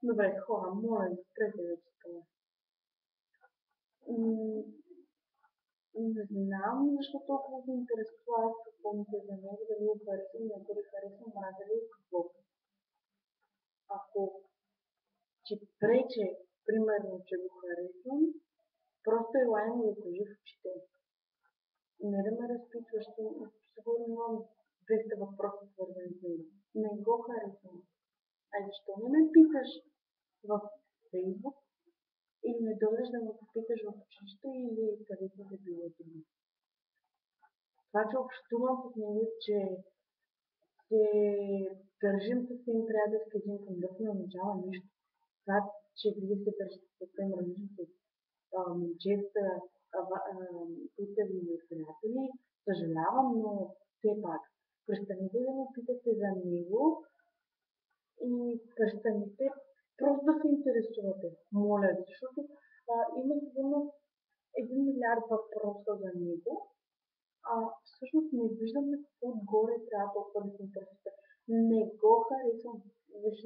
Добре, хора, моля ви, спрете вече това. М, Не знам защо толкова се интересува аз какво мисля за него, дали го харесвам, не го ли харесвам, мразя ли го, какво. Ако ти прече, примерно, че го харесвам, просто елай му го кажи в очите. Не да ме разпитваш, сигурно имам 200 въпроса свързани с него. Не го харесвам. А защо не ме питаш в Фейсбук или не дойдеш да ме попиташ в училище или където да било друго? Това, че общувам с него, че се държим съвсем приятелски един към друг, не означава нищо. Това, че вие се държите съвсем различно с момчета, които са ви приятели, съжалявам, но все пак, престанете да ме питате за него и престанете просто да се интересувате. Моля ви, защото има сигурно 1 милиард въпроса за него, всъщност не виждам на какво отгоре трябва толкова да се интересувате. Не го харесвам. Виж,